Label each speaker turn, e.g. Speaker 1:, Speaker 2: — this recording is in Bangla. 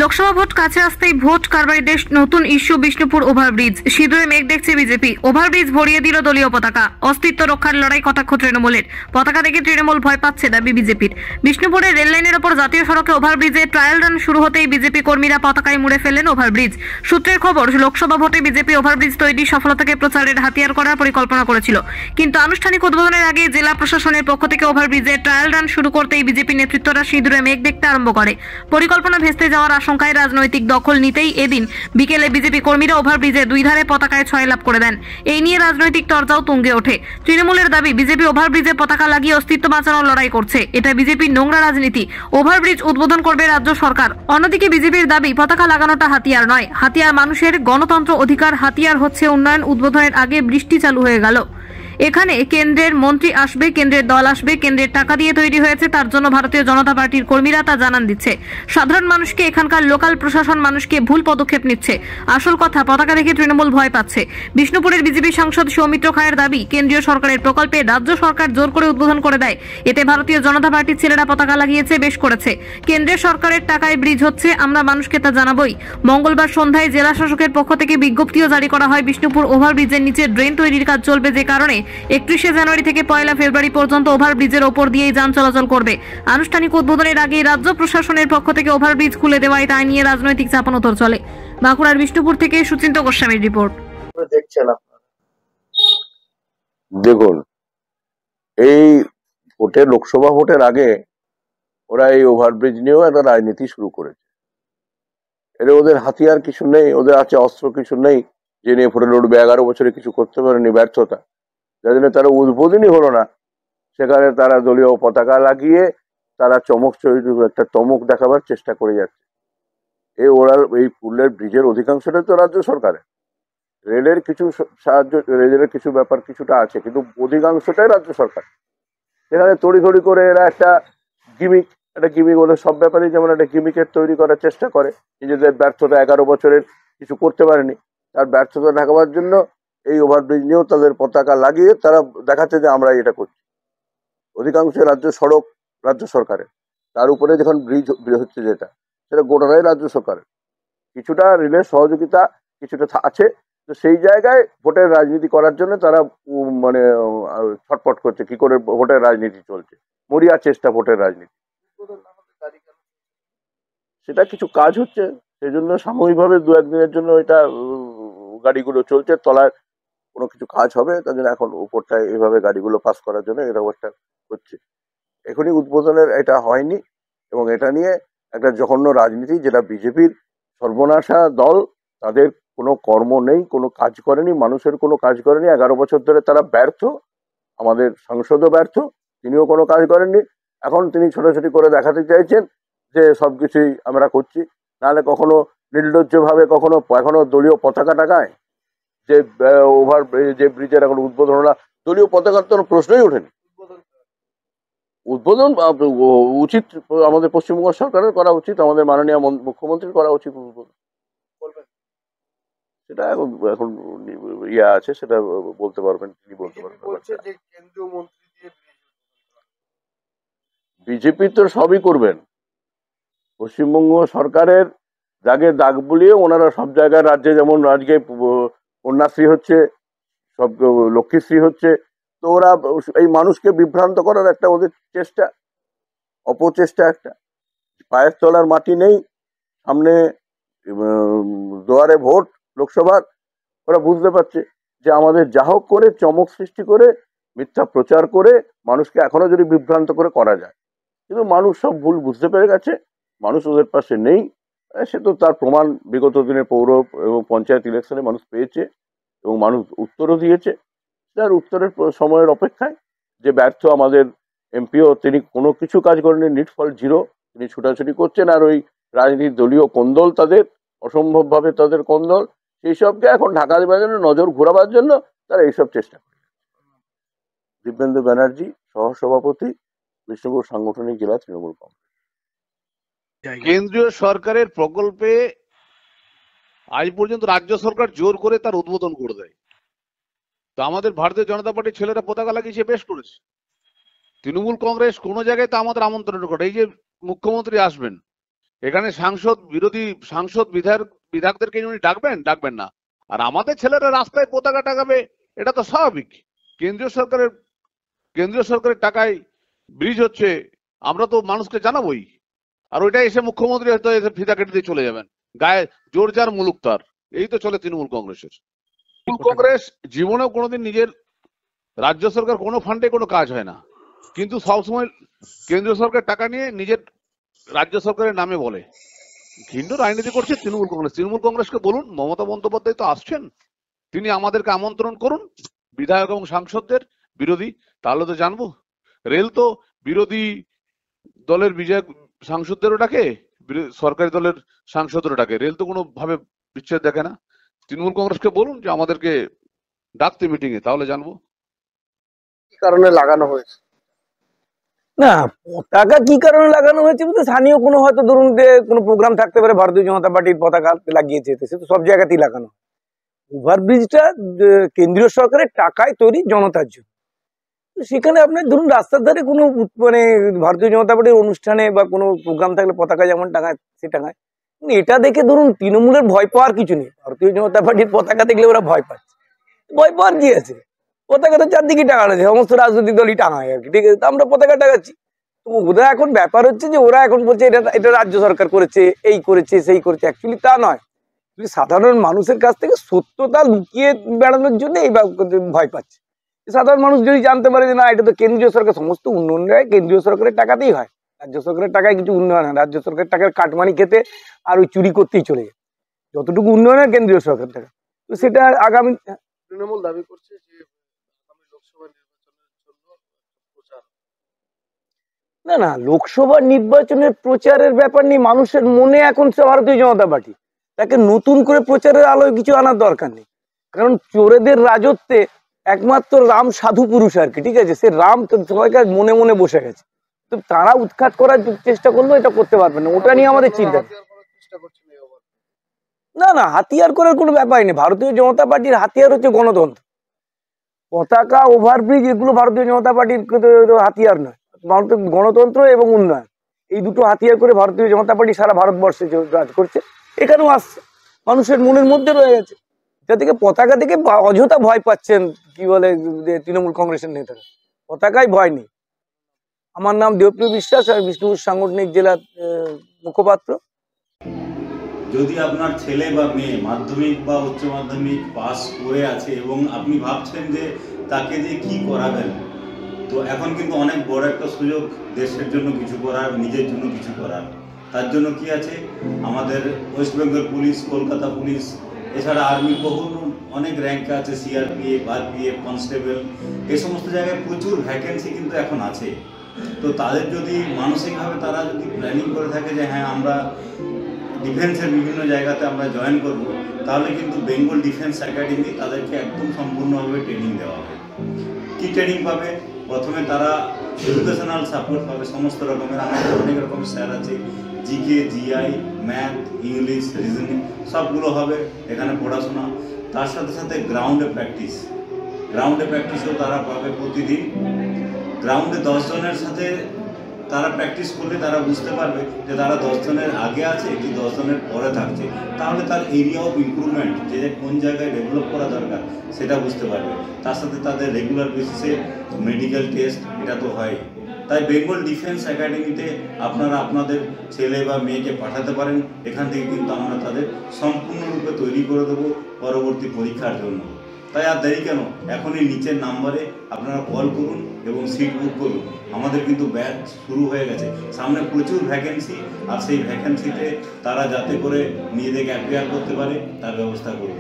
Speaker 1: লোকসভা ভোট কাছে আসতেই ভোট কারবারিদের নতুন ইস্যু বিষ্ণুপুর ওভারব্রিজ। সিঁদুরে মেঘ দেখছে বিজেপি। ওভারব্রিজ ভরিয়ে দিল দলীয় পতাকা। অস্তিত্ব রক্ষার লড়াই কটাক্ষ তৃণমূলের। পতাকা দেখে তৃণমূল ভয় পাচ্ছে, দাবি বিজেপির। বিষ্ণুপুরের রেললাইনের ওপর জাতীয় সড়কে ওভারব্রিজে ট্রায়াল রান শুরু হতেই বিজেপি কর্মীরা পতাকায় মুড়ে ফেললেন ওভারব্রিজ। সূত্রের খবর, লোকসভা ভোটে বিজেপি ওভারব্রিজ তৈরি সফলতাকে প্রচারের হাতিয়ার করার পরিকল্পনা করেছিল, কিন্তু আনুষ্ঠানিক উদ্বোধনের আগে জেলা প্রশাসনের পক্ষ থেকে ওভারব্রিজে ট্রায়াল রান শুরু করতেই বিজেপি নেতৃত্বরা সিঁদুরে মেঘ দেখতে আরম্ভ করে। পরিকল্পনা ভেস্তে যাওয়ার আশঙ্কায় রাজনৈতিক দখল নিতেই এদিন বিকেলে বিজেপি কর্মীরা ওভারব্রিজে দুই ধারে পতাকায় ছয়লাভ করে দেন। এই নিয়ে রাজনৈতিক চর্চাও তুঙ্গে ওঠে। তৃণমূলের দাবি, বিজেপি ওভারব্রিজে পতাকা লাগিয়ে অস্তিত্ব বাঁচানোর লড়াই করছে। এটা বিজেপির নোংরা রাজনীতি। ওভারব্রিজ উদ্বোধন করবে রাজ্য সরকার। অন্যদিকে বিজেপির দাবি, পতাকা লাগানোটা হাতিয়ার নয়, হাতিয়ার মানুষের গণতন্ত্র অধিকার। হাতিয়ার হচ্ছে উন্নয়ন। উদ্বোধনের আগে বৃষ্টি চালু হয়ে গেল। এখানে কেন্দ্রের মন্ত্রী আসবে, কেন্দ্রের দল আসবে, কেন্দ্রের টাকা দিয়ে তৈরি হয়েছে, তার জন্য ভারতীয় জনতা পার্টির কর্মীরা তা জানান দিচ্ছে। সাধারণ মানুষকে, এখানকার লোকাল প্রশাসন মানুষকে ভুল পদক্ষেপ নিচ্ছে। আসল কথা, পতাকা দেখে তৃণমূল ভয় পাচ্ছে। বিষ্ণুপুরের বিজেপি সাংসদ সৌমিত্র খায়ের দাবি, কেন্দ্রীয় সরকারের প্রকল্পে রাজ্য সরকার জোর করে উদ্বোধন করে দেয়। এতে ভারতীয় জনতা পার্টির ছেলেরা পতাকা লাগিয়েছে, বেশ করেছে। কেন্দ্রের সরকারের টাকায় ব্রিজ হচ্ছে, আমরা মানুষকে তা জানাবই। মঙ্গলবার সন্ধ্যায় জেলা শাসকের পক্ষ থেকে বিজ্ঞপ্তিও জারি করা হয়। বিষ্ণুপুর ওভারব্রিজের নিচে ড্রেন তৈরির কাজ চলবে, যে কারণে 31শে জানুয়ারি থেকে 1 ফেব্রুয়ারি পর্যন্ত ওভারব্রিজের ওপর দিয়েই যান চলাচল করবে। আনুষ্ঠানিক উদ্বোধনের আগে রাজ্য প্রশাসনের পক্ষ থেকে ওভারব্রিজ খুলে দেওয়ায় তাই নিয়ে রাজনৈতিক চাপানোতর চলে। বাঁকুড়ার বিষ্ণুপুর থেকে সুচিন্ত গোস্বামীর রিপোর্ট।
Speaker 2: দেখুন, এই ভোটের লোকসভা ভোটের আগে ওরা এই ওভারব্রিজ নিয়েও একটা রাজনীতি শুরু করেছে। এটা ওদের হাতিয়ার কিছু নেই, ওদের আছে অস্ত্র কিছু নেই যে নিয়ে ভোটে লড়বে। 11 বছরে কিছু করতে পারেনি, ব্যর্থতা, যার জন্য তারা উদ্বোধনই হলো না। সেখানে তারা দলীয় পতাকা লাগিয়ে তারা একটা চমক দেখাবার চেষ্টা করে যাচ্ছে। এই পুলের ব্রিজের অধিকাংশটাই তো রাজ্য সরকারের। রেলের কিছু সাহায্য, রেলের কিছু ব্যাপার কিছুটা আছে, কিন্তু অধিকাংশটাই রাজ্য সরকার। সেখানে তড়িঘড়ি করে এরা একটা গিমিক ওদের সব ব্যাপারেই যেমন একটা গিমিকের তৈরি করার চেষ্টা করে। নিজেদের ব্যর্থতা, 11 বছরের কিছু করতে পারেনি, তার ব্যর্থতা ঢাকাবার জন্য এই ওভারব্রিজ নিয়েও তাদের পতাকা লাগিয়ে তারা দেখাচ্ছে যে আমরা এটা করছি। অধিকাংশ রাজ্য সড়ক রাজ্য সরকারের, তার উপরে যখন ব্রিজ হচ্ছে যেটা, সেটা গোটাটাই রাজ্য সরকারের। কিছুটা রেলের সহযোগিতা কিছুটা আছে, তো সেই জায়গায় ভোটের রাজনীতি করার জন্য তারা ছটপট করছে কি করে ভোটের রাজনীতি চলছে, মরিয়া চেষ্টা ভোটের রাজনীতি। সেটা কিছু কাজ হচ্ছে, সেই জন্য সাময়িকভাবে 2-1 দিনের জন্য এটা গাড়িগুলো চলছে। তলায় কোনো কিছু কাজ হবে, তার জন্য এখন উপরটায় এইভাবে গাড়িগুলো পাস করার জন্য এরকম একটা হচ্ছে। এখনই উদ্বোধনের এটা হয়নি, এবং এটা নিয়ে একটা জঘন্য রাজনীতি, যেটা বিজেপির সর্বনাশা দল। তাদের কোনো কর্ম নেই, কোনো কাজ করেনি, মানুষের কোনো কাজ করেনি। 11 বছর ধরে তারা ব্যর্থ। আমাদের সাংসদও ব্যর্থ, তিনিও কোনো কাজ করেননি। এখন তিনি ছোটাছুটি করে দেখাতে চাইছেন যে সবকিছুই আমরা করছি। নাহলে কখনো নির্লজ্জভাবে এখনো দলীয় পতাকা টাকায় যে ব্রিজের এখন উদ্বোধন হলো, দলীয় পতাকার তো প্রশ্নই ওঠেনি। উদ্বোধন উচিত আমাদের পশ্চিমবঙ্গ সরকারের করা উচিত, আমাদের মাননীয় মুখ্যমন্ত্রীর করা উচিত উদ্বোধন। সেটা এখন আছে, সেটা বলতে পারবেন, তিনি বলতে পারবেন। বিজেপি তো সবই করবেন। পশ্চিমবঙ্গ সরকারের যাকে দাগ বুলিয়ে ওনারা সব জায়গায়, রাজ্যে যেমন আজকে কন্যাশ্রী হচ্ছে, সব লক্ষ্মীশ্রী হচ্ছে, তো ওরা এই মানুষকে বিভ্রান্ত করার একটা ওদের চেষ্টা, অপচেষ্টা একটা। পায়ের তলার মাটি নেই, সামনে দুয়ারে ভোট লোকসভার। ওরা বুঝতে পারছে যে আমাদের যা হোক করে চমক সৃষ্টি করে, মিথ্যা প্রচার করে মানুষকে এখনো যদি বিভ্রান্ত করা যায়, কিন্তু মানুষ সব ভুল বুঝতে পেরে গেছে। মানুষ ওদের পাশে নেই, সে তো তার প্রমাণ বিগত দিনে পৌর এবং পঞ্চায়েত ইলেকশনে মানুষ পেয়েছে, এবং মানুষ উত্তরও দিয়েছে। তার উত্তরের সময়ের অপেক্ষায় যে ব্যর্থ আমাদের এমপিও, তিনি কোনো কিছু কাজ করেনি, নিটফল 0। তিনি ছুটাছুটি করছেন, আর ওই রাজনীতির দলীয় কোন্দল, তাদের অসম্ভবভাবে তাদের কোন্দল, সেই সবকে এখন ঢাকা দেওয়ার জন্য, নজর ঘোরাবার জন্য তারা এইসব চেষ্টা করে। দিব্যেন্দু ব্যানার্জি, সহসভাপতি, বিষ্ণুপুর সাংগঠনিক জেলা তৃণমূল কংগ্রেস।
Speaker 3: কেন্দ্রীয় সরকারের প্রকল্পে আজ পর্যন্ত রাজ্য সরকার জোর করে তার উদ্বোধন করে দেয়, তো আমাদের ভারতীয় জনতা পার্টির ছেলেরা পতাকা লাগিয়েছে, বেশ করেছে। তৃণমূল কংগ্রেস কোনো জায়গায় তো আমাদের আমন্ত্রণ করে, এই যে মুখ্যমন্ত্রী আসবেন, এখানে বিরোধী বিধায়কদেরকে উনি ডাকবেন না। আর আমাদের ছেলেরা রাস্তায় পতাকা টাঙাবে, এটা তো স্বাভাবিক। কেন্দ্রীয় সরকারের টাকায় ব্রিজ হচ্ছে, আমরা তো মানুষকে জানাবোই। আর ওইটা এসে মুখ্যমন্ত্রী হয়তো এসে ফিতা কেটে দিয়ে চলে যাবেন, গায়ে জোর যার মুলুক তার। এই তো চলে তৃণমূল কংগ্রেসের। তৃণমূল কংগ্রেস জীবনেও কোনোদিন নিজের রাজ্য সরকার কোনো ফান্ডে কোনো কাজ হয় না, কিন্তু সবসময় কেন্দ্রীয় সরকার টাকা নিয়ে নিজের রাজ্য সরকারের নামে বলে। ঘৃণ্য রাজনীতি করছে তৃণমূল কংগ্রেস। তৃণমূল কংগ্রেসকে বলুন, মমতা বন্দ্যোপাধ্যায় তো আসছেন, তিনি আমাদেরকে আমন্ত্রণ করুন, বিধায়ক এবং সাংসদদের, বিরোধী, তাহলে তো জানবো। রেল তো বিরোধী দলের সাংসদদেরও ডাকে, সরকারি দলের সাংসদেরও ডাকে। রেল তো কোনো ভাবে বিচ্ছেদ দেখে না। তৃণমূল কংগ্রেসকে বলুন যে আমাদেরকে ডাকতে মিটিং এ, তাহলে জানবো
Speaker 4: কি কারণে লাগানো হয়েছে।
Speaker 5: না, পতাকা কি কারণে লাগানো হয়েছে বলতে স্থানীয় কোনো হয়তো ধরুন যে কোনো প্রোগ্রাম থাকতে পারে, ভারতীয় জনতা পার্টির পতাকা লাগিয়েছে, সে তো সব জায়গাতেই লাগানো। ওভারব্রিজটা কেন্দ্রীয় সরকারের টাকায় তৈরি, জনতার জন্য। সেখানে আপনার ধরুন রাস্তার ধারে কোনো মানে ভারতীয় জনতা পার্টির অনুষ্ঠানে বা কোনো প্রোগ্রাম থাকলে পতাকা যেমন টাঙায় সে টাঙায়। এটা দেখে ধরুন তৃণমূলের ভয় পাওয়ার কিছু নেই। ভারতীয় জনতা পার্টির পতাকা দেখলে ওরা ভয় পাচ্ছে, ভয় পাওয়ার কি আছে? পতাকা তো চারদিকে টাঙানো আছে, সমস্ত রাজনৈতিক দলই টাঙায় আর কি, ঠিক আছে। আমরা পতাকা টাঙাচ্ছি। তো ওরা এখন ব্যাপার হচ্ছে যে ওরা এখন বলছে এটা রাজ্য সরকার করেছে, এই করেছে, সেই করেছে। অ্যাকচুয়ালি তা নয়। সাধারণ মানুষের কাছ থেকে সত্যতা লুকিয়ে বেড়ানোর জন্য এই ভয় পাচ্ছে। সাধারণ মানুষ যদি জানতে পারে যে না, এটা তো কেন্দ্রীয় সরকার, সমস্ত উন্নয়ন কেন্দ্রীয় সরকারের টাকাতেই হয়, রাজ্য সরকারের টাকায় কিছু উন্নয়ন হয়। রাজ্য সরকারের টাকার কাটমানি খেতে আর ওই চুরি করতেই চলে যায়। যতটুকু উন্নয়ন হয় কেন্দ্রীয় সরকার টাকা। তো সেটা আগামী
Speaker 4: তৃণমূল দাবি করছে যে আগামী লোকসভা নির্বাচনের জন্য প্রচার।
Speaker 5: না, লোকসভা নির্বাচনের প্রচারের ব্যাপার নেই। মানুষের মনে এখন ভারতীয় জনতা পার্টি, তাকে নতুন করে প্রচারের আলোয় কিছু আনার দরকার নেই। কারণ চোরেদের রাজত্বে একমাত্র রাম সাধু পুরুষ আর কি, ঠিক আছে। সে রাম সবাইকার মনে মনে বসে গেছে। তো তারা উৎখাত করার চেষ্টা করলেও এটা করতে পারবে না। ওটা নিয়ে আমাদের চিন্তা। না, হাতিয়ার করার কোনো ব্যাপারই নেই। ভারতীয় জনতা পার্টির হাতিয়ার হচ্ছে গণতন্ত্র। পতাকা, ওভারব্রিজ, এগুলো ভারতীয় জনতা পার্টির হাতিয়ার নয়। ভারতের গণতন্ত্র এবং উন্নয়ন, এই দুটো হাতিয়ার করে ভারতীয় জনতা পার্টি সারা ভারতবর্ষে কাজ করছে। এখানেও আসছে, মানুষের মনের মধ্যে রয়ে গেছে। এটা থেকে পতাকা থেকে অযথা ভয় পাচ্ছেন কি বলে তৃণমূল কংগ্রেসের নেতারা। পতাকায় ভয় নেই। আমার নাম দেবপ্রিয় বিশ্বাস, আর বিষ্ণুপুর সাংগঠনিক জেলার মুখপাত্র।
Speaker 6: যদি আপনার ছেলে বা মেয়ে মাধ্যমিক বা উচ্চ মাধ্যমিক পাস করে আছে এবং আপনি ভাবছেন যে তাকে দিয়ে কি করাবেন, তো এখন কিন্তু অনেক বড় একটা সুযোগ দেশের জন্য কিছু করার, নিজের জন্য কিছু করার। তার জন্য কি আছে, আমাদের West Bengal police, Kolkata police, এছাড়া আর্মি বহু অনেক র্যাঙ্ক আছে, সিআরপিএফ, আরপিএফ, কনস্টেবল, এই সমস্ত জায়গায় প্রচুর ভ্যাকেন্সি কিন্তু এখন আছে। তো তাদের যদি মানসিকভাবে তারা যদি প্ল্যানিং করে থাকে যে হ্যাঁ আমরা ডিফেন্সের বিভিন্ন জায়গাতে আমরা জয়েন করব, তাহলে কিন্তু বেঙ্গল ডিফেন্স একাডেমি তাদেরকে একদম সম্পূর্ণভাবে ট্রেনিং দেওয়া হবে। কী ট্রেনিং পাবে? প্রথমে তারা এডুকেশনাল সাপোর্ট পাবে সমস্ত রকমের। আমাদের অনেক রকম স্যার আছে, GK, GI, math, English, reasoning সবগুলো হবে এখানে পড়াশোনা। তার সাথে সাথে গ্রাউন্ডে প্র্যাকটিসও তারা পাবে প্রতিদিন। গ্রাউন্ডে 10 জনের সাথে তারা প্র্যাকটিস করলে তারা বুঝতে পারবে যে তারা 10 জনের আগে আছে কি 10 জনের পরে থাকছে। তাহলে তার এরিয়া অফ ইমপ্রুভমেন্ট, যে কোন জায়গায় ডেভেলপ করা দরকার সেটা বুঝতে পারবে। তার সাথে তাদের রেগুলার বেসিসে মেডিকেল টেস্ট এটা তো হয়। তাই বেঙ্গল ডিফেন্স একাডেমিতে আপনারা আপনাদের ছেলে বা মেয়েকে পাঠাতে পারেন। এখান থেকে কিন্তু আমরা তাদের সম্পূর্ণরূপে তৈরি করে দেবো পরবর্তী পরীক্ষার জন্য। তাই আর দেরি কেন, এখনই নিচের নাম্বারে আপনারা কল করুন এবং সিট বুক করুন। আমাদের কিন্তু ব্যাচ শুরু হয়ে গেছে, সামনে প্রচুর ভ্যাকেন্সি, আর সেই ভ্যাকেন্সিতে তারা যাতে করে নিজেদেরকে অ্যাপিয়ার করতে পারে তার ব্যবস্থা করুন।